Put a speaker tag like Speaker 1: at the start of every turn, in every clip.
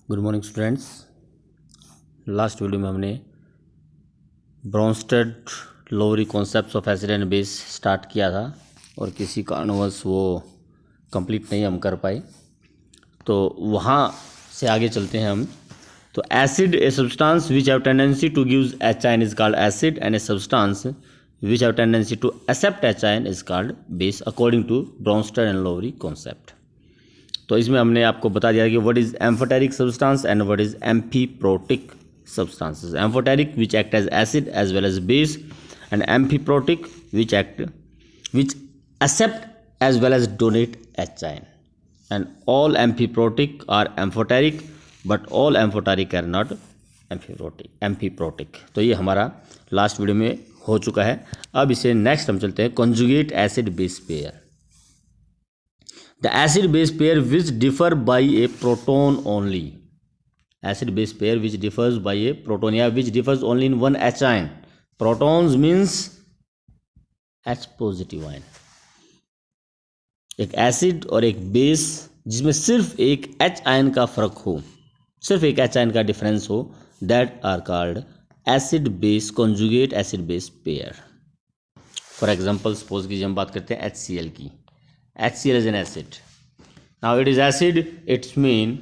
Speaker 1: Good morning students. Last video में हमने Bronsted Lowry concepts of acid and base start किया था और किसी कारणवश वो कंप्लीट नहीं हम कर पाए, तो वहाँ से आगे चलते हैं हम। तो acid a substance which have tendency to gives H ion is called acid and a substance which have tendency to accept H ion is called base according to Bronsted and Lowry concept. तो इसमें हमने आपको बता दिया कि what is amphoteric substance and what is amphiprotic substances. Amphoteric which act as acid as well as base, and amphiprotic which accept as well as donate H ion. And all amphiprotic are amphoteric, but all amphoteric are not amphiprotic. तो ये हमारा last video में हो चुका है। अब इसे next हम चलते हैं conjugate acid base pair. The acid base pair which differ by a proton only. Acid base pair which differs by a proton या which differs only in one H ion. Protons means H positive ion. एक acid और एक base जिसमें सिर्फ एक H ion का फर्क हो, सिर्फ एक H आयन का डिफरेंस हो, that are called acid base conjugate acid base pair. For example suppose कीजिए हम बात करते हैं HCl की। HCl is an acid. Now it is acid, it's mean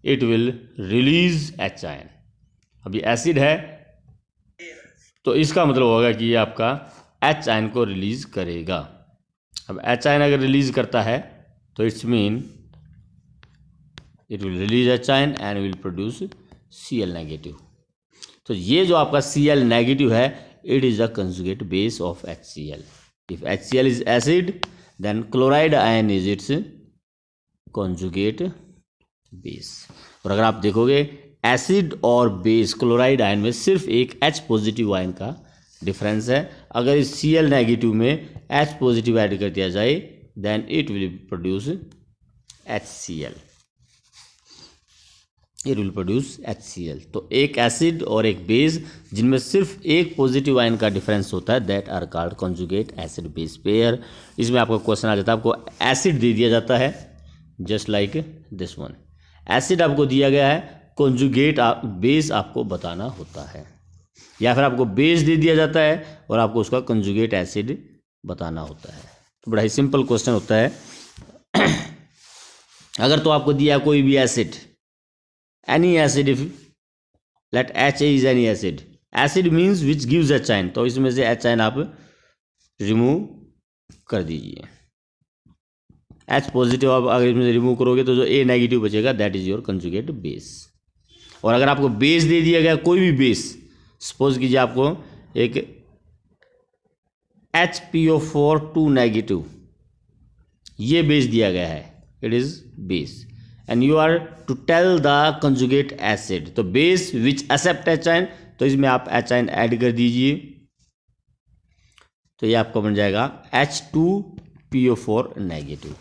Speaker 1: it will release H ion. अभी acid है तो इसका मतलब होगा कि ये आपका H आयन को रिलीज करेगा। अब H आयन अगर रिलीज करता है तो it's mean it will release H ion and will produce Cl negative. तो ये जो आपका Cl नेगेटिव है, it is a conjugate base of HCl। If HCl is acid then chloride ion is its conjugate base. और अगर आप देखोगे acid और बेस क्लोराइड आयन में सिर्फ एक H पॉजिटिव आयन का डिफरेंस है। अगर इस Cl नेगेटिव में H पॉजिटिव ऐड कर दिया जाए then it will produce HCl। It will produce HCl। तो एक एसिड और एक बेस जिनमें सिर्फ एक पॉजिटिव आयन का डिफरेंस होता है, that are called conjugate acid base pair. इसमें आपको क्वेश्चन आ जाता है, आपको एसिड दे दिया जाता है just like this one. Acid आपको दिया गया है, कॉन्जुगेट बेस आपको बताना होता है, या फिर आपको बेस दे दिया जाता है और आपको उसका कॉन्जुगेट एसिड बताना होता है। तो बड़ा ही सिंपल क्वेश्चन होता है। अगर तो आपको दिया कोई भी acid, any acid, if late H is any acid, acid means which gives H ion, तो इसमें से H आयन आप रिमूव कर दीजिए। H पॉजिटिव आप अगर इसमें से रिमूव करोगे तो जो A नेगेटिव बचेगा that is your conjugate base. और अगर आपको बेस दे दिया गया कोई भी बेस, सपोज कीजिए आपको एक HPO4 2 नेगेटिव, ये बेस दिया गया है, it is base, and you are to tell the conjugate acid, तो base which accept H ion, तो इसमें आप H आयन ऐड कर दीजिए, तो ये आपका बन जाएगा H2PO4 negative.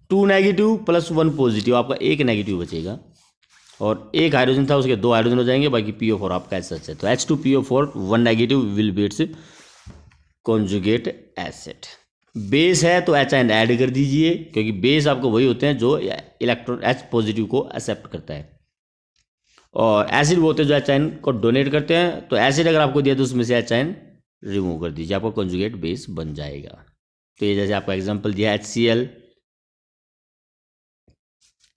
Speaker 1: 2 negative plus 1 positive, आपका एक नेगेटिव बचेगा और एक हाइड्रोजन था उसके 2 हाइड्रोजन हो जाएंगे, बाकी PO4 आपका ऐसा है। तो H2PO4 1 negative will B it's conjugate acid. Base है तो H आयन ऐड कर दीजिए, क्योंकि बेस आपको वही होते हैं जो इलेक्ट्रॉन H पॉजिटिव को एक्सेप्ट करता है, और एसिड वो होते हैं जो H आयन को डोनेट करते हैं। तो एसिड अगर आपको दिया तो उसमें से H आयन रिमूव कर दीजिए, आपका कॉन्जुगेट बेस बन जाएगा। तो ये जैसे आपका एग्जाम्पल दिया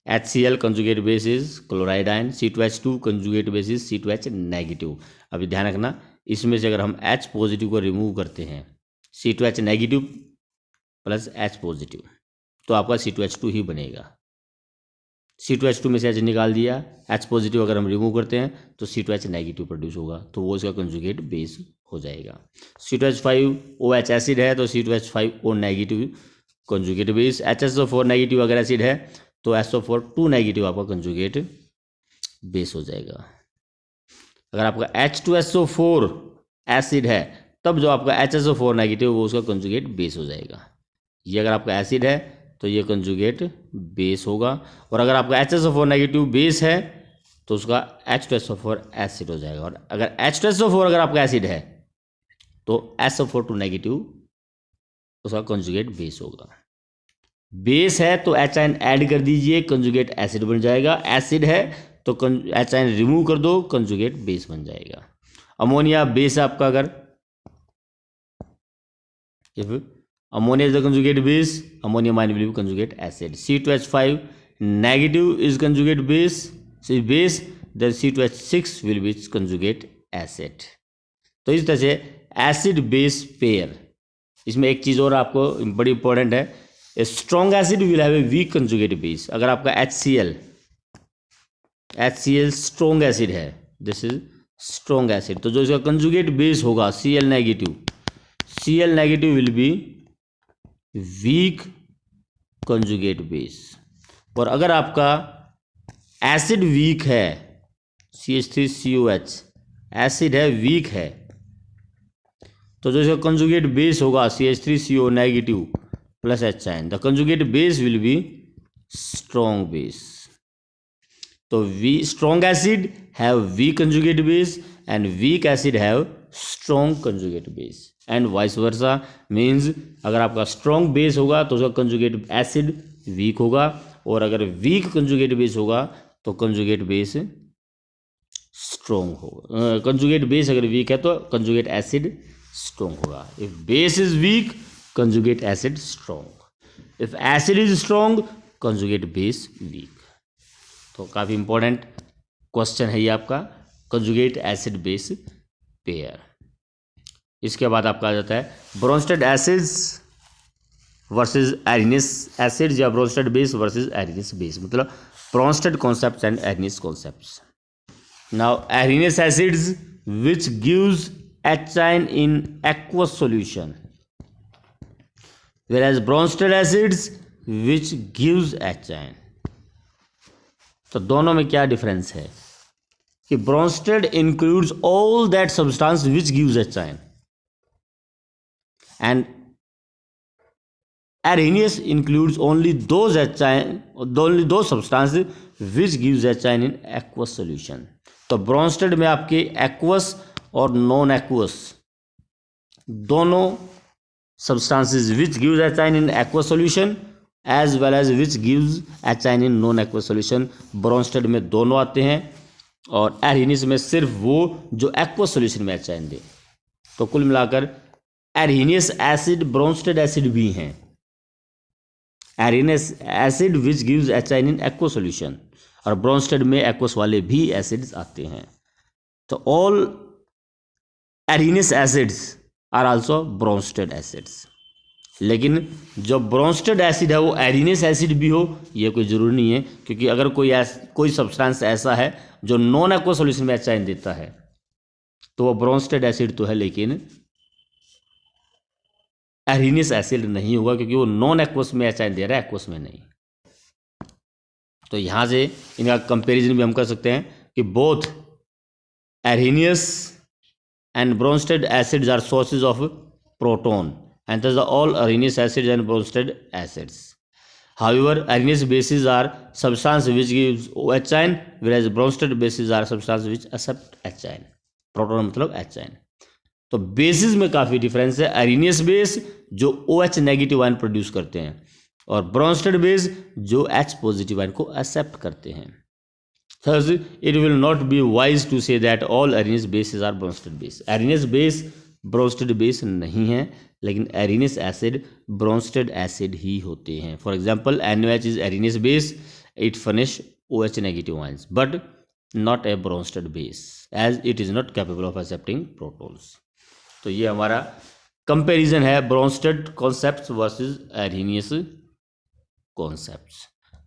Speaker 1: HCl conjugate base is chloride ion, C2H2 conjugate base is C2H negative. अभी ध्यान रखना, इसमें से अगर हम H पॉजिटिव को रिमूव करते हैं, C2H negative plus H positive, तो आपका C2H2 ही बनेगा। C2H2 में से H निकाल दिया, H पॉजिटिव अगर हम रिमूव करते हैं तो C2H नेगेटिव प्रोड्यूस होगा, तो वो इसका कंजुगेट बेस हो जाएगा। C2H5OH एसिड है तो C2H5O negative conjugate base. HSO4 negative अगर एसिड है तो SO4 2 नेगेटिव आपका कंजुगेट बेस हो जाएगा। अगर आपका H2SO4 एसिड है तब जो आपका HSO4 नेगेटिव वो उसका कंजुगेट बेस हो जाएगा। ये अगर आपका एसिड है तो ये कंजुगेट बेस होगा, और अगर आपका HSO4 नेगेटिव बेस है तो उसका H2SO4 एसिड हो जाएगा। और अगर H2SO4 अगर आपका एसिड है तो SO4 2 नेगेटिव उसका कंजुगेट बेस होगा। बेस है तो H आयन ऐड कर दीजिए, कंजुगेट एसिड बन जाएगा। एसिड है तो एच आयन रिमूव कर दो, कंजुगेट बेस बन जाएगा। अमोनिया बेस आपका, अगर if ammonia is the conjugate base, ammonium ion will be conjugate acid. C2H5 negative is conjugate base, then C2H6 will be conjugate acid. तो इस तरह से एसिड बेस पेयर। इसमें एक चीज़ और आपको बड़ी इंपॉर्टेंट है, a strong acid will have a weak conjugate base. अगर आपका HCl स्ट्रॉन्ग एसिड है, दिस इज स्ट्रॉन्ग एसिड, तो जो इसका कंजुगेट बेस होगा Cl negative will be weak conjugate base. और अगर आपका एसिड वीक है, CH3COH एसिड है, वीक है, तो जो इसका कंजुगेट बेस होगा CH3CO negative plus H ion, the conjugate base will be strong base. तो strong acid have weak conjugate base and weak acid have strong conjugate base and vice versa. Means अगर आपका strong base होगा तो उसका conjugate acid weak होगा, और अगर week conjugate base होगा तो कंजुगेट बेस स्ट्रॉन्ग होगा। कंजुगेट बेस अगर वीक है तो कंजुगेट एसिड स्ट्रॉन्ग होगा। If base is weak, conjugate acid strong. If acid is strong, conjugate base weak. तो काफ़ी इंपॉर्टेंट क्वेश्चन है ये आपका, कंजुगेट एसिड बेस पेयर। इसके बाद आपका आ जाता है Bronsted acids versus Arrhenius acids, या Bronsted base versus Arrhenius base, मतलब Bronsted concepts and Arrhenius concepts. Now Arrhenius acids which gives H ion in aqueous solution, whereas Bronsted acids which gives H ion. तो दोनों में क्या difference है कि Bronsted includes all that substance which gives H ion and Arrhenius includes only those substance which gives H ion in aqueous solution. तो Bronsted में आपके aqueous और नॉन एक्वस दोनों substances which gives H ion in aqueous solution as well as which gives H ion in non aqueous solution, Bronsted में दोनों आते हैं, और एरिनियस में सिर्फ वो जो एक्वस सॉल्यूशन में H आयन दे। तो कुल मिलाकर एरिनियस एसिड ब्रोंस्टेड एसिड भी हैं, Arrhenius acid which gives H ion in aqueous solution, और ब्रोंस्टेड में एक्वस वाले भी एसिड्स आते हैं। तो all Arrhenius acids are also Bronsted acids. लेकिन जो ब्रोंस्टेड एसिड है वो एरिनियस एसिड भी हो ये कोई ज़रूरी नहीं है, क्योंकि अगर कोई सब्सटेंस ऐसा है जो नॉन एक्वस सॉल्यूशन में H आयन देता है तो वो ब्रोंस्टेड एसिड तो है, लेकिन एरिनियस एसिड नहीं होगा, क्योंकि वो नॉन एक्वस में H आयन दे रहा है, एक्वस में नहीं। तो यहाँ से इनका कंपैरिजन भी हम कर सकते हैं कि both एरिनियस and bronsted acids are sources of proton, and thus all areneous acids and bronsted acids. However, areneous bases are substance which gives OH ion, whereas bronsted bases are substance which accept H ion. Proton मतलब H ion. तो basis में काफ़ी difference है। एरिनियस base जो OH negative ion produce करते हैं, और Bronsted base जो H पॉजिटिव आयन को एक्सेप्ट करते हैं। Thus, it will not be wise to say that all Arrhenius bases are Bronsted base. Arrhenius base Bronsted base नहीं है, लेकिन Arrhenius acid Bronsted acid ही होते हैं। For example, NaOH is Arrhenius base, it furnish OH negative ions, but not a Bronsted base, as it is not capable of accepting protons. तो ये हमारा comparison है Bronsted concepts versus Arrhenius concepts।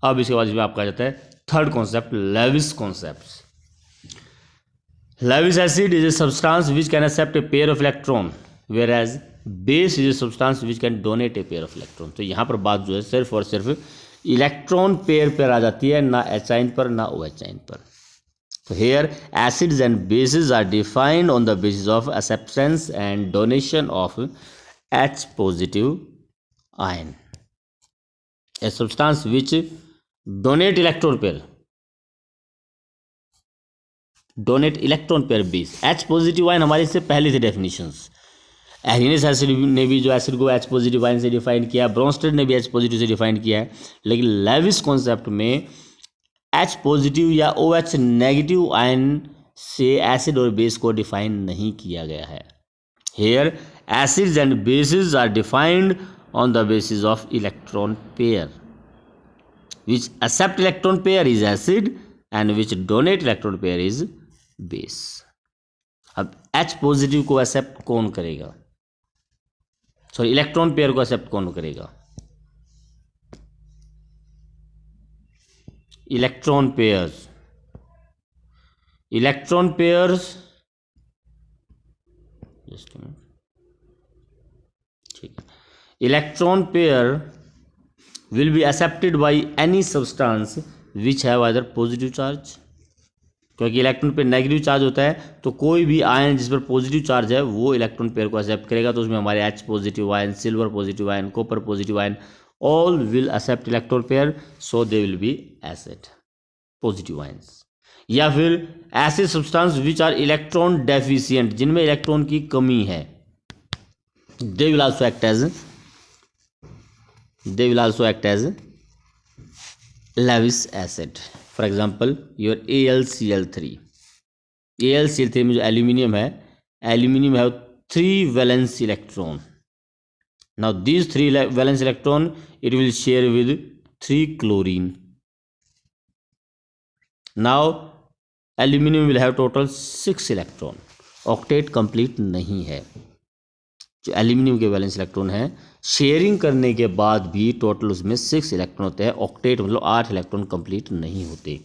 Speaker 1: अब इसके बाद इसमें आपका आ जाता है third concept, Lewis concept. Lewis acid is a substance which can accept a pair of electron, whereas base is a substance which can donate a pair of electron. तो यहाँ पर बात जो है सिर्फ और सिर्फ इलेक्ट्रॉन पेयर पर आ जाती है, ना H आयन पर ना OH आयन पर। तो here acids and bases are defined on the basis of acceptance and donation of H positive ion. A substance which donate electron pair base. H positive ion हमारे इससे पहले थे definitions. एरिनियस acid ने भी जो acid को H पॉजिटिव आयन से define किया, ब्रोंस्टेड ने भी H पॉजिटिव से डिफाइन किया है, लेकिन लेविस कॉन्सेप्ट में H पॉजिटिव या OH नेगेटिव आयन से एसिड और बेस को डिफाइन नहीं किया गया है। Here acids and bases are defined on the basis of electron pair. Which accept electron pair is acid and which donate electron pair is base. अब H positive को accept कौन करेगा, सॉरी इलेक्ट्रॉन पेयर को accept कौन करेगा? Electron pairs just ठीक है, electron pair will be accepted by any substance which have either positive charge, क्योंकि इलेक्ट्रॉन पे नेगेटिव चार्ज होता है तो कोई भी आयन जिस पर पॉजिटिव चार्ज है वो इलेक्ट्रॉन पेयर को एक्सेप्ट करेगा। तो उसमें हमारे H positive ion, silver positive ion, copper positive ion, all will accept electron pair, so they will be acid positive ions. या फिर ऐसे substance which are electron deficient, जिनमें इलेक्ट्रॉन की कमी है, they will also act as Lewis acid. For example, your AlCl3 में जो aluminium have 3 valence electron. Now these 3 valence electron it will share with 3 chlorine. Now aluminium will have total 6 electron. Octet complete नहीं है। जो aluminium के valence electron है sharing करने के बाद भी टोटल उसमें 6 इलेक्ट्रॉन होते हैं। ऑक्टेट मतलब 8 इलेक्ट्रॉन कंप्लीट नहीं होते।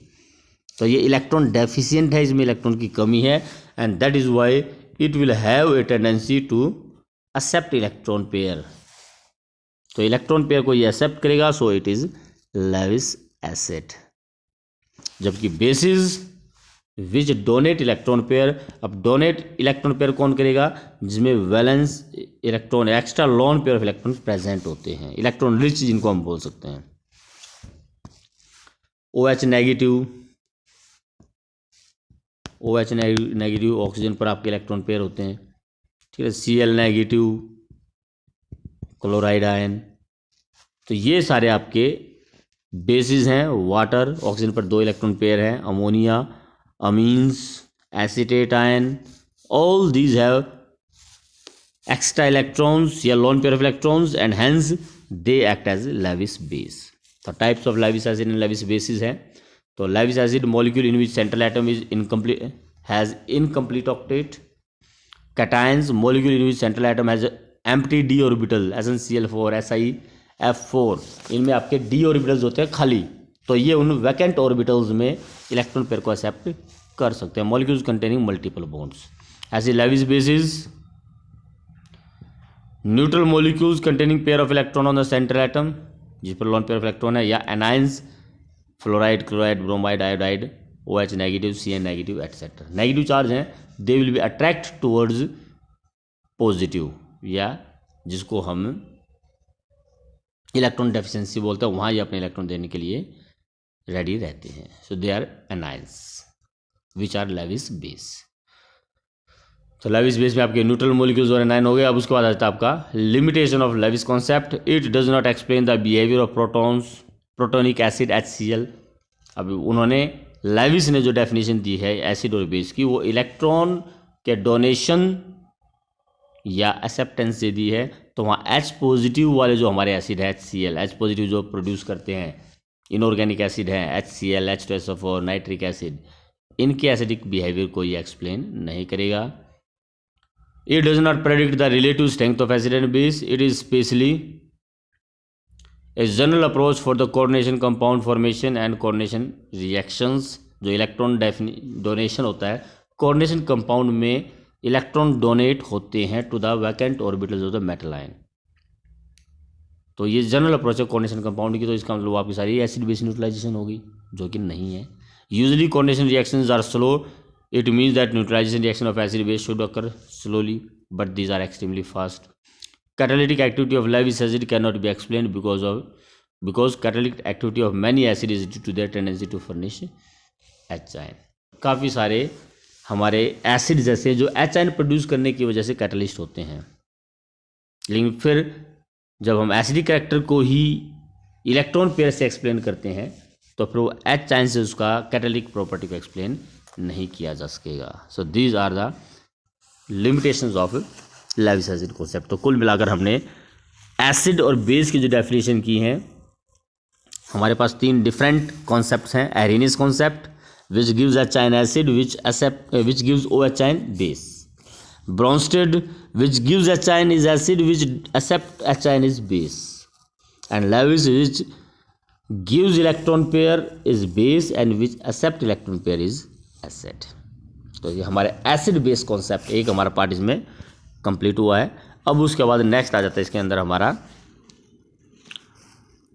Speaker 1: तो ये इलेक्ट्रॉन डेफिशिएंट है, इसमें इलेक्ट्रॉन की कमी है, and that is why it will have a tendency to accept electron pair. तो इलेक्ट्रॉन पेयर को ये एक्सेप्ट करेगा, so it is Lewis acid. जबकि bases which donate electron pair, अब डोनेट इलेक्ट्रॉन पेयर कौन करेगा? जिसमें valence electron, extra lone pair of electron present होते हैं, इलेक्ट्रॉन रिच जिनको हम बोल सकते हैं। OH नेगेटिव ऑक्सीजन पर आपके इलेक्ट्रॉन पेयर होते हैं, ठीक है। Cl नेगेटिव, क्लोराइड आयन, तो ये सारे आपके बेसिस हैं। वाटर, ऑक्सीजन पर 2 इलेक्ट्रॉन पेयर हैं। Ammonia, amines, acetate ion, all these have extra electrons या lone pair of electrons and hence they act as Lewis base. तो types of Lewis acid and Lewis bases हैं। तो Lewis acid molecule in which central atom is incomplete has incomplete octet. Cations molecule in which central atom has empty d orbital, SnCl4, SiF4, इनमें आपके d orbitals होते हैं खाली, तो ये उन वैकेंट ऑर्बिटल्स में इलेक्ट्रॉन पेयर को एक्सेप्ट कर सकते हैं। Molecules containing multiple bonds. ऐसे Lewis bases neutral molecules containing pair of electron on the central atom, जिस पर लोन पेयर ऑफ इलेक्ट्रॉन है, या anions fluoride, chloride, bromide, iodide, OH negative, Cn negative etcetera. Negative charge हैं, they will be attract towards positive, या जिसको हम electron deficiency बोलते हैं, वहाँ ये अपने इलेक्ट्रॉन देने के लिए रेडी रहते हैं। So they are anions which are Lewis base. तो लेविस बेस में आपके न्यूट्रल मॉलिक्यूल्स और एनाइन हो गए। अब उसके बाद आता है आपका limitation of Lewis concept. It does not explain the behaviour of protons, protonic acid HCl। अब उन्होंने, लेविस ने जो डेफिनेशन दी है एसिड और बेस की, वो इलेक्ट्रॉन के डोनेशन या एक्सेप्टेंस से दी है। तो वहाँ H पॉजिटिव वाले जो हमारे एसिड है HCl, H पॉजिटिव जो प्रोड्यूस करते हैं इनऑर्गेनिक एसिड हैं HCl, H2SO4, नाइट्रिक एसिड, इनके एसिडिक बिहेवियर को ये एक्सप्लेन नहीं करेगा। It does not predict the relative strength of acid and base. It is specially a general approach for the coordination compound formation and coordination reactions. जो electron donation होता है, coordination compound में electron donate होते हैं to the vacant orbitals of the metal ion. तो ये general approach है coordination compound की। तो इसका मतलब आपकी सारी एसिड बेस न्यूट्रलाइजेशन होगी, जो कि नहीं है। Usually coordination reactions are slow. It means that neutralization reaction of acid base should occur slowly, but these are extremely fast. Catalytic activity of Lewis acid cannot be explained because catalytic activity of many acid is due to their tendency to furnish H ion। काफ़ी सारे हमारे acid जैसे जो H ion produce करने की वजह से catalyst होते हैं। लेकिन फिर जब हम एसिडिक कैरेक्टर को ही इलेक्ट्रॉन पेयर से एक्सप्लेन करते हैं, तो तो फिर वो एच आयन से उसका कैटालिटिक प्रॉपर्टी को एक्सप्लेन नहीं किया जा सकेगा। So these are the limitations of Lewis acid concept. तो कुल मिलाकर हमने एसिड और बेस की जो डेफिनेशन की हैं, हमारे पास 3 डिफरेंट कॉन्सेप्ट्स हैं। Arrhenius concept which gives H ion acid which gives O H ion base. Bronsted which gives H ion is acid which accept H ion is base. And Lewis which gives electron pair is base and which accept electron pair is acid. तो ये हमारे acid base concept एक हमारा part इसमें complete हुआ है। अब उसके बाद नेक्स्ट आ जाता है इसके अंदर हमारा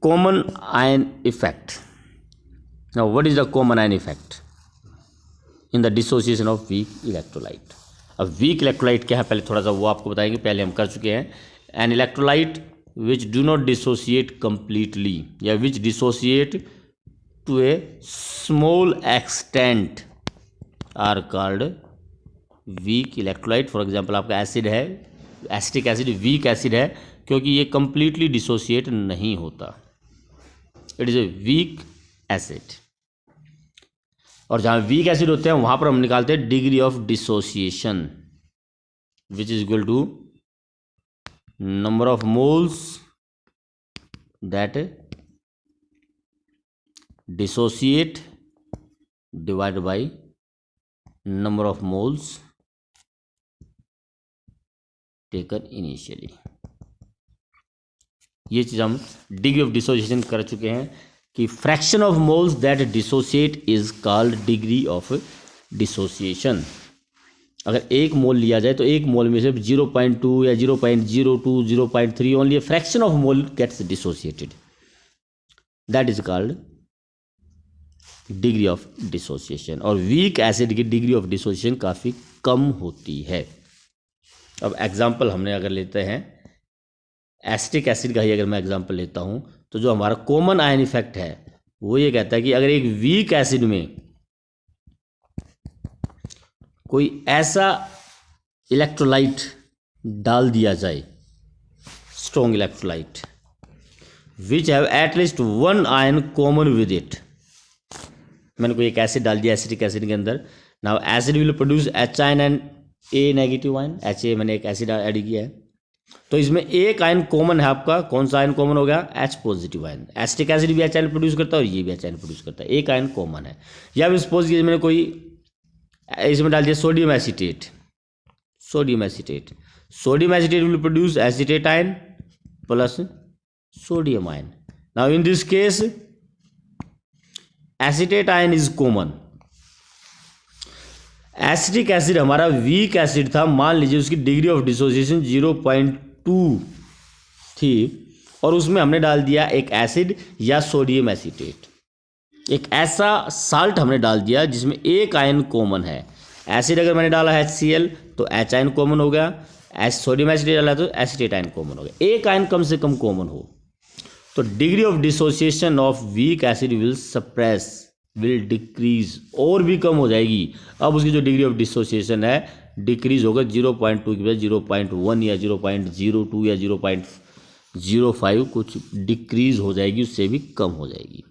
Speaker 1: common ion effect. Now what is the common ion effect in the dissociation of weak electrolyte. अब वीक इलेक्ट्रोलाइट क्या है पहले थोड़ा सा वो आपको बताएंगे, पहले हम कर चुके हैं। An electrolyte which do not dissociate completely या which dissociate to a small extent are called weak electrolyte. For example आपका एसिड है, एसिटिक एसिड वीक एसिड है क्योंकि ये कंप्लीटली डिसोसिएट नहीं होता, it is a weak acid. और जहाँ वीक एसिड होते हैं वहाँ पर हम निकालते हैं degree of dissociation which is equal to number of moles that dissociate divided by number of moles taken initially. ये चीज़ हम डिग्री ऑफ डिसोसिएशन कर चुके हैं कि fraction of moles that dissociate is called degree of dissociation. अगर 1 मोल लिया जाए तो 1 मोल में से 0.2 या 0.02 0.3 only fraction of mole gets dissociated, that is called degree of dissociation. और वीक एसिड की डिग्री ऑफ डिसोसिएशन काफ़ी कम होती है। अब एग्जाम्पल हमने अगर लेते हैं एसिटिक एसिड का ही अगर मैं एग्जांपल लेता हूं तो जो हमारा कॉमन आयन इफेक्ट है वो ये कहता है कि अगर एक वीक एसिड में कोई ऐसा इलेक्ट्रोलाइट डाल दिया जाए, strong electrolyte which have at least 1 ion common with it. मैंने कोई एक एसिड डाल दिया एसिटिक एसिड के अंदर, now acid will produce H ion and A negative ion. H A मैंने एक एसिड ऐड किया है तो इसमें एक आयन कॉमन है आपका, कौन सा आयन कॉमन हो गया, H positive ion. Acetic acid भी एच आयन प्रोड्यूस करता है और ये भी एच आयन प्रोड्यूस करता है, एक आयन कॉमन है। या फिर सपोज कीजिए मैंने कोई इसमें डाल दिया sodium acetate, sodium acetate, sodium acetate will produce acetate ion plus sodium ion. Now in this case acetate ion is common. Acetic acid हमारा वीक एसिड था, मान लीजिए उसकी डिग्री ऑफ डिसोसिएशन 0.2 थी और उसमें हमने डाल दिया एक एसिड या सोडियम एसीटेट, एक ऐसा साल्ट हमने डाल दिया जिसमें एक आयन कॉमन है। एसिड अगर मैंने डाला HCl तो H आयन कॉमन हो गया, सोडियम एसिटेट डाला तो एसीटेट आयन कॉमन हो गया, एक आयन कम से कम कॉमन हो तो degree of dissociation of weak acid will suppress, will decrease, और भी कम हो जाएगी। अब उसकी जो डिग्री ऑफ डिसोसिएशन है डिक्रीज होगा 0.2 की बजाय 0.1 या 0.02 या 0.05 कुछ डिक्रीज हो जाएगी, उससे भी कम हो जाएगी।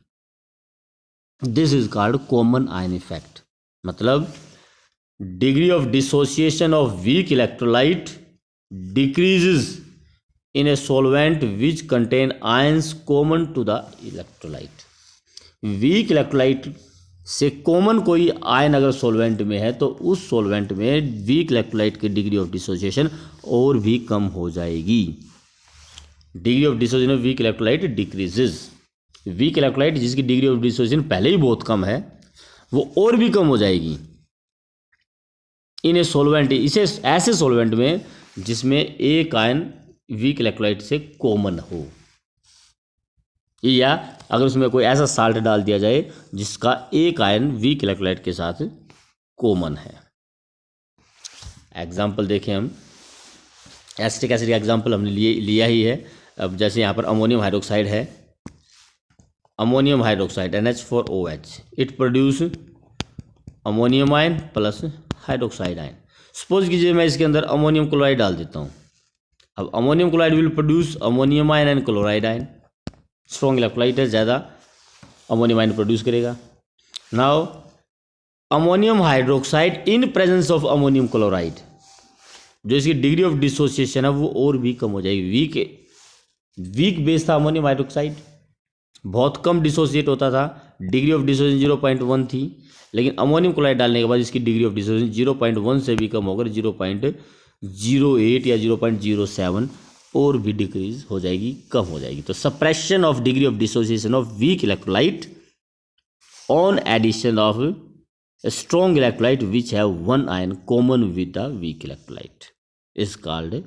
Speaker 1: This is called common ion effect. मतलब degree of dissociation of weak electrolyte decreases in a solvent which contain ions common to the electrolyte। Weak electrolyte से कॉमन कोई आयन अगर सॉल्वेंट में है तो उस सॉल्वेंट में वीक इलेक्ट्रोलाइट की डिग्री ऑफ डिसोसिएशन और भी कम हो जाएगी। Degree of dissociation of weak electrolyte decreases. Weak electrolyte जिसकी डिग्री ऑफ डिसोसिएशन पहले ही बहुत कम है वो और भी कम हो जाएगी इन ए सॉल्वेंट, इसे ऐसे सॉल्वेंट में जिसमें एक आयन वीक इलेक्ट्रोलाइट से कॉमन हो, या अगर उसमें कोई ऐसा साल्ट डाल दिया जाए जिसका एक आयन वीक इलेक्ट्रोलाइट के साथ कॉमन है। एग्जाम्पल देखें हम, एसिटिक एसिड का एग्जाम्पल हमने लिया ही है। अब जैसे यहाँ पर अमोनियम हाइड्रोक्साइड है, ammonium hydroxide NH4OH, it produce ammonium ion plus hydroxide ion. Suppose कीजिए मैं इसके अंदर अमोनियम क्लोराइड डाल देता हूँ, अब ammonium chloride will produce ammonium ion and chloride ion. Strong electrolyte है ज़्यादा, अमोनियम आयन प्रोड्यूस करेगा। Now ammonium hydroxide in presence of ammonium chloride, जो इसकी डिग्री ऑफ डिसोसिएशन है वो और भी कम हो जाएगी। वीक बेस था अमोनियम हाइड्रोक्साइड, बहुत कम डिसोसिएट होता था, डिग्री ऑफ डिसोसिएशन 0.1 थी, लेकिन अमोनियम क्लोराइड डालने के बाद इसकी डिग्री ऑफ डिसोसिएशन 0.1 से भी कम होकर 0.08 या 0.07 और भी डिक्रीज हो जाएगी, कम हो जाएगी। तो suppression of degree of dissociation of weak electrolyte on addition of strong electrolyte which have one ion common with the weak electrolyte is called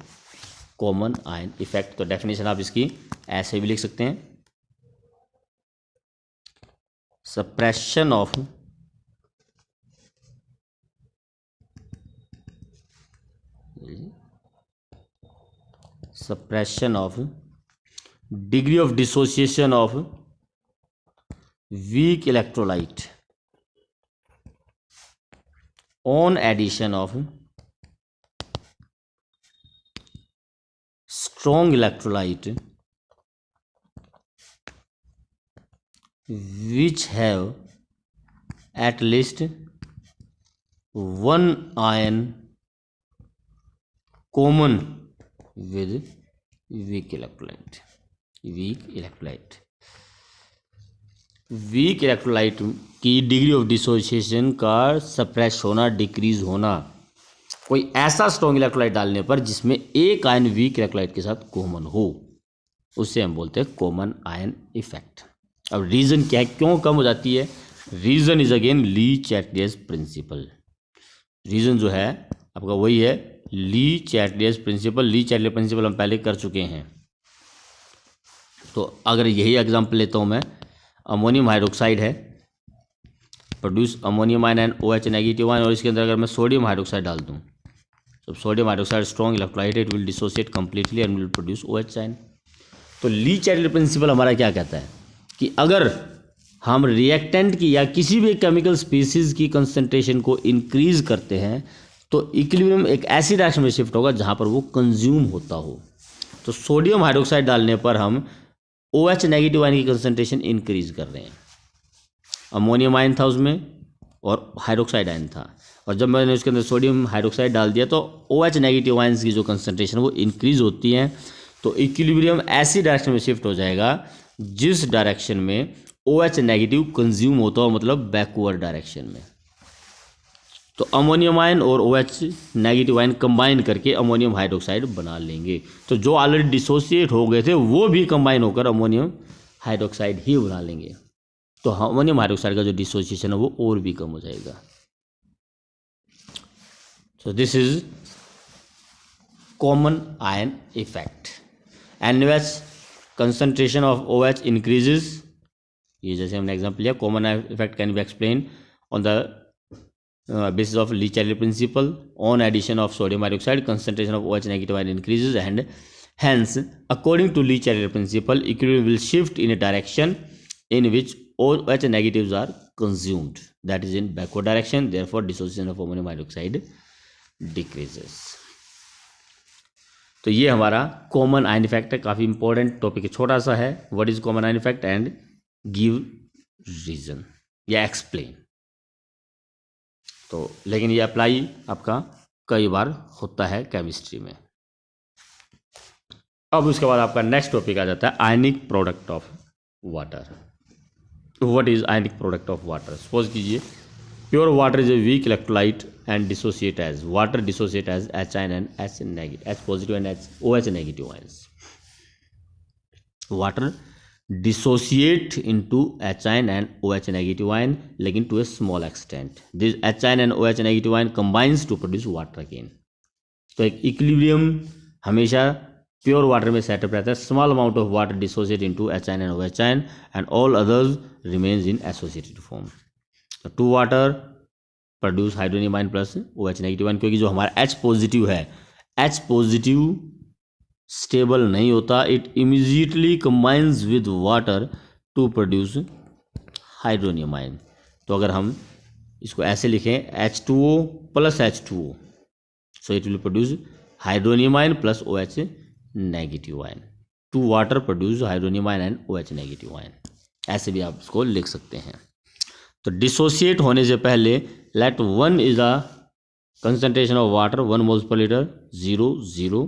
Speaker 1: common ion effect. तो डेफिनेशन आप इसकी ऐसे भी लिख सकते हैं, suppression of degree of dissociation of weak electrolyte on addition of strong electrolyte which have at least one ion common with weak electrolyte। Weak electrolyte की degree of dissociation का सप्रेस होना, डिक्रीज होना, कोई ऐसा स्ट्रॉन्ग इलेक्ट्रोलाइट डालने पर जिसमें एक आयन वीक इलेक्ट्रोलाइट के साथ कॉमन हो, उससे हम बोलते हैं कॉमन आयन इफेक्ट। अब रीज़न क्या है, क्यों कम हो जाती है? Reason is again Le Chatelier principle. Reason जो है आपका वही है ली चैटलियस प्रिंसिपल। ली चैटलियस प्रिंसिपल हम पहले कर चुके हैं। तो अगर यही एग्जांपल लेता हूँ मैं, अमोनियम हाइड्रोक्साइड है, produce ammonium ion and OH negative ion, और इसके अंदर अगर मैं सोडियम हाइड्रोक्साइड डाल दूँ, तो sodium hydroxide strong electrolyte, it will dissociate completely and will produce OH ion. तो ली चैटलियस प्रिंसिपल हमारा क्या कहता है कि अगर हम रिएक्टेंट की या किसी भी केमिकल स्पीसीज की कंसंट्रेशन को इंक्रीज करते हैं तो इक्विलिब्रियम एक ऐसी डायरेक्शन में शिफ्ट होगा जहां पर वो कंज्यूम होता हो। तो सोडियम हाइड्रोक्साइड डालने पर हम OH नेगेटिव आयन की कंसंट्रेशन इंक्रीज कर रहे हैं। अमोनियम आयन था उसमें और हाइड्रोक्साइड आयन था, और जब मैंने उसके अंदर सोडियम हाइड्रोक्साइड डाल दिया तो OH नेगेटिव आयन्स की जो कंसंट्रेशन वो इंक्रीज होती हैं। तो इक्विलिब्रियम ऐसी डायरेक्शन में शिफ्ट हो जाएगा जिस डायरेक्शन में OH नेगेटिव कंज्यूम होता हो, मतलब बैकवर्ड डायरेक्शन में। तो अमोनियम आयन और OH नेगेटिव आयन कंबाइन करके अमोनियम हाइड्रोक्साइड बना लेंगे। तो जो ऑलरेडी डिसोसिएट हो गए थे वो भी कंबाइन होकर अमोनियम हाइड्रोक्साइड ही बना लेंगे। तो अमोनियम हाइड्रोक्साइड का जो डिसोसिएशन है वो और भी कम हो जाएगा। So this is common ion effect. NaOH concentration of OH increases, ये जैसे हमने एग्जाम्पल लिया, common ion effect can be explain on the basis of Lee Chatelet principle. On addition of sodium hydroxide, concentration of OH negative ion increases, and hence according to Lee Chatelet principle equilibrium will shift in a direction in which OH negatives are consumed, that is in backward direction. Therefore dissociation of ammonium hydroxide decreases. तो ये हमारा common ion effect है, काफ़ी important topic है, छोटा सा है। What is common ion effect and give reason या एक्सप्लेन। तो लेकिन ये अप्लाई आपका कई बार होता है केमिस्ट्री में। अब उसके बाद आपका नेक्स्ट टॉपिक आ जाता है ionic product of water. What is ionic product of water? Suppose कीजिए pure water is a weak electrolyte and dissociate as water, dissociate as H ion and H negative, H positive and OH negative ions. Water dissociate into H ion and OH negative ion, लेकिन to a small extent. This H ion and OH negative ion combines to produce water again. तो एक equilibrium हमेशा pure water में setup रहता है। Small amount of water dissociate into H ion and OH ion and all others remains in associated form. तो to water produce hydronium ion plus OH negative ion, क्योंकि जो हमारा H positive है, H positive stable नहीं होता, it immediately combines with water to produce hydronium ion. तो अगर हम इसको ऐसे लिखें H2O plus H2O, so it will produce hydronium ion plus OH negative ion. To water produce hydronium ion and OH negative ion. ऐसे भी आप इसको लिख सकते हैं। तो डिसोशिएट होने से पहले let 1 is the concentration of water 1 moles per litre 0 0।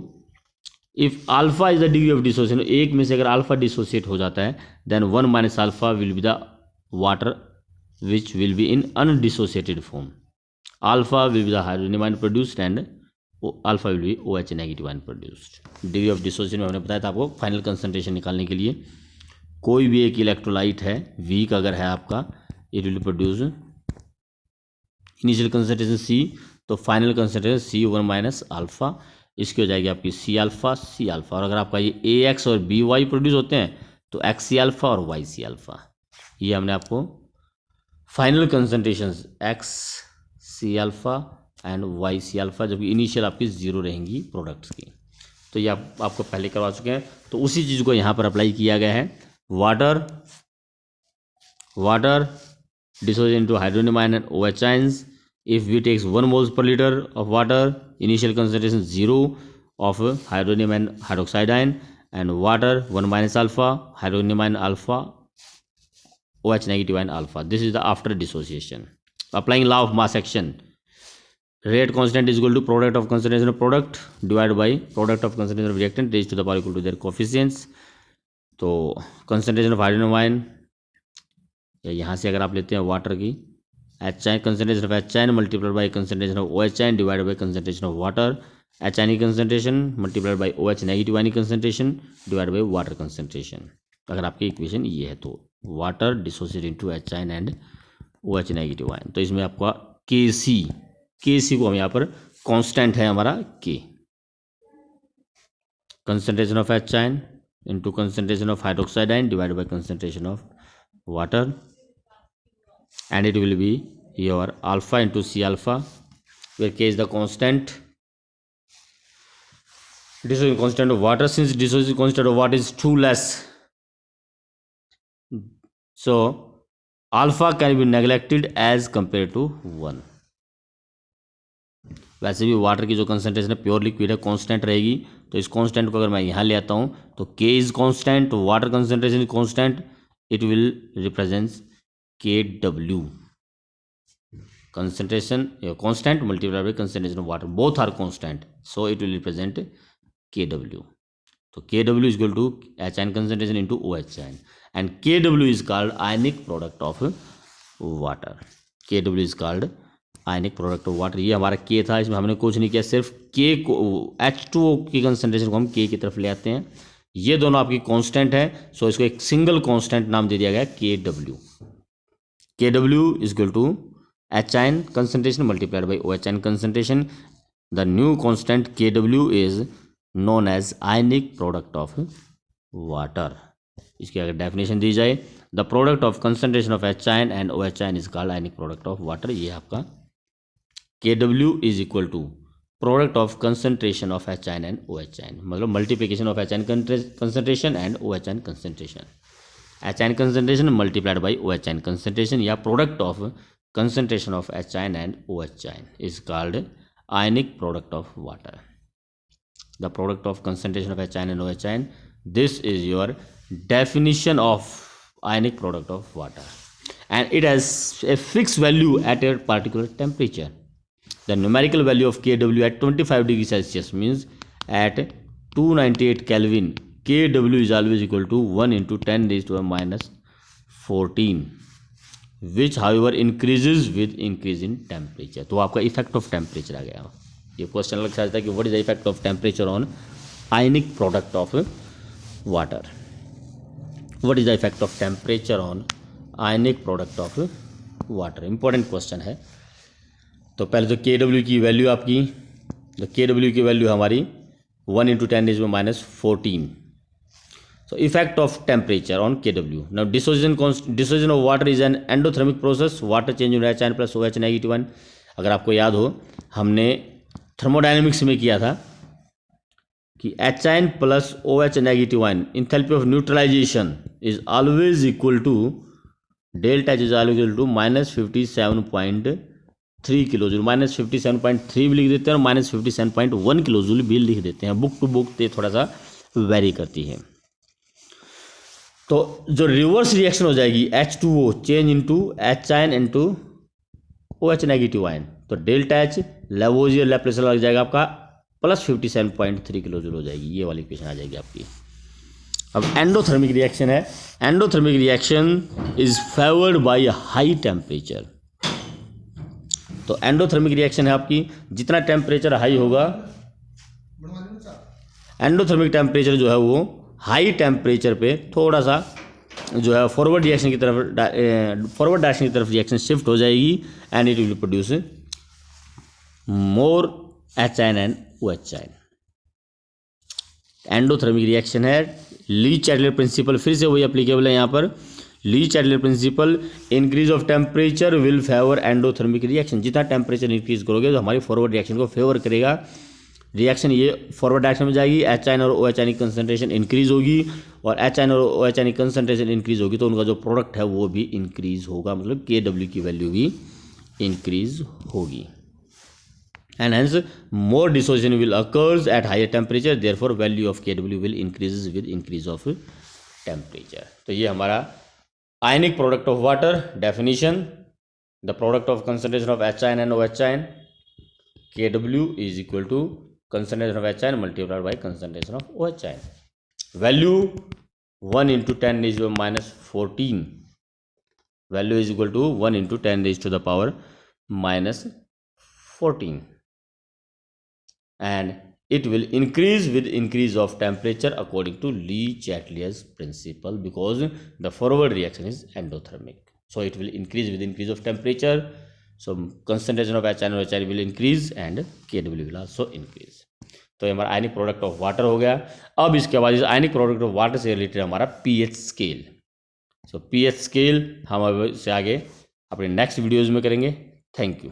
Speaker 1: If alpha is the degree of dissociation, एक में से अगर अल्फा डिसोशिएट हो जाता है then 1 minus alpha will be the water which will be in undissociated form. Alpha will be the hydrogen ion produced and alpha will be OH negative ion produced. Degree of dissociation में हमने बताया था आपको final concentration निकालने के लिए कोई भी एक इलेक्ट्रोलाइट है वीक अगर है आपका, it will produce initial concentration C, तो final concentration C1 minus alpha, इसकी हो जाएगी आपकी C अल्फा C अल्फा। और अगर आपका ये AX और BY प्रोड्यूस होते हैं तो XC अल्फा और YC अल्फा। ये हमने आपको final concentration XC alpha and YC alpha, जबकि इनिशियल आपकी 0 रहेंगी प्रोडक्ट्स की। तो ये आपको पहले करवा चुके हैं, तो उसी चीज़ को यहाँ पर अप्लाई किया गया है। Water dissociate into hydronium ion and OH ions. If we takes 1 moles per liter of water, initial concentration 0 of hydronium and hydroxide ion, and water 1 minus alpha, hydronium ion alpha, OH negative ion alpha. This is the after dissociation. Applying law of mass action, rate constant is equal to product of concentration of product divided by product of concentration of reactant raised to the power equal to their coefficients. तो concentration of hydronium ion, या यहाँ से अगर आप लेते हैं water की H ion, concentration of H ion multiplied by concentration of OH ion divided by concentration of water, H ionic concentration multiplied by OH negative ionic concentration divided by water concentration। अगर आपकी equation ये है तो water dissociate into H ion and OH negative ion. तो इसमें आपका Kc को हम यहाँ पर कांस्टेंट है हमारा K, concentration of H ion into concentration of hydroxide ion divided by concentration of water, and it will be your alpha into C alpha, where K is the constant, dissociation constant of water. Since dissociation constant of water is too less, so alpha can be neglected as compared to 1। वैसे भी water की जो concentration है pure liquid है, constant रहेगी, तो इस constant को अगर मैं यहाँ ले आता हूँ तो K is constant, water concentration is constant, it will represents KW, concentration constant multiplied by concentration of water, both are constant, so it will represent KW। तो KW is equal to H ion concentration into OH ion, and KW is called ionic product of water। KW is called ionic product of water। ये हमारा K था, इसमें हमने कुछ नहीं किया, सिर्फ K को H2O की कंसंट्रेशन को हम K की तरफ ले आते हैं। ये दोनों आपकी कांस्टेंट है, सो इसको एक सिंगल कांस्टेंट नाम दे दिया गया KW। KW is equal to H ion concentration multiplied by OH ion concentration. The new constant KW is known as ionic product of water। इसकी अगर डेफिनेशन दी जाए, the product of concentration of H ion and OH ion is called ionic product of water। ये आपका KW is equal to product of concentration of H ion and OH ion, मतलब multiplication of H ion concentration and OH ion concentration। H ion concentration multiplied by OH ion concentration या product of concentration of H ion and OH ion is called ionic product of water। The product of concentration of H ion and OH ion, this is your definition of ionic product of water, and it has a fixed value at a particular temperature। The numerical value of KW at 25 degrees Celsius means at 298 Kelvin, KW is always equal to 1 into 10 raised to a minus 14, which however increases with increase in temperature। तो आपका effect of temperature आ गया। ये question लग सकता है कि what is the effect of temperature on ionic product of water. What is the effect of temperature on ionic product of water, important question है। तो पहले तो KW की वैल्यू आपकी, तो KW की वैल्यू हमारी 1 into 10 raised to minus 14। So effect of temperature on KW। Now dissociation of water is an endothermic process। Water change in H ion plus OH negative ion। अगर आपको याद हो हमने थर्मोडायनेमिक्स में किया था कि H ion plus OH negative ion enthalpy of neutralization is always equal to delta H is always equal to minus 57.3 kilo joule, minus 57.3 भी लिख देते हैं और माइनस 57.1 किलो जूल भी लिख देते हैं। बुक टू बुक ये थोड़ा सा वेरी करती है। तो जो रिवर्स रिएक्शन हो जाएगी H2O change into H ion into OH negative ion, तो डेल्टा H लेवोजियर लैप्लेसियर लग जाएगा आपका प्लस 57.3 किलो जूल हो जाएगी, ये वाली इक्वेशन आ जाएगी आपकी। अब एंडोथर्मिक रिएक्शन है, endothermic reaction is favoured by high temperature. तो एंडोथर्मिक रिएक्शन है आपकी, जितना टेम्परेचर हाई होगा, एंडोथर्मिक टेम्परेचर जो है वो हाई टेम्परेचर पे थोड़ा सा जो है फॉरवर्ड रिएक्शन की तरफ, फॉरवर्ड डायरेक्शन की तरफ रिएक्शन शिफ्ट हो जाएगी and it will produce more HN and OH। Endothermic reaction है, ली चैडलर प्रिंसिपल फिर से वही एप्लीकेबल है यहाँ पर। Le Chatelier principle, increase of temperature will favour endothermic reaction. जितना टेम्परेचर इंक्रीज करोगे तो हमारी फॉरवर्ड रिएक्शन को फेवर करेगा, रिएक्शन ये फॉरवर्ड डायरेक्शन में जाएगी, HN और OH की कंसंट्रेशन इंक्रीज होगी, और HN और OH की कंसंट्रेशन इंक्रीज होगी तो उनका जो प्रोडक्ट है वो भी इंक्रीज होगा, मतलब KW की वैल्यू भी इंक्रीज होगी। And hence more dissociation will occurs at higher temperature, therefore value of KW will increases with increase of temperature। तो ये हमारा ionic product of water definition, the product of concentration of HN and OH, KW is equal to concentration of HN multiplied by concentration of OH। value 1 into 10 raised to the minus 14, value is equal to 1 into 10 raised to the power minus 14, and it will increase with increase of temperature according to Le-Chatelier's principle, because the forward reaction is endothermic, so it will increase with increase of temperature, so concentration of HN और HI will increase and KW will also increase। तो ये हमारा आयनिक product of water हो गया। अब इसके बाद इस आयनिक प्रोडक्ट ऑफ वाटर से रिलेटेड हमारा pH स्केल। सो pH स्केल हम अब इससे आगे अपने नेक्स्ट वीडियोज़ में करेंगे। Thank you.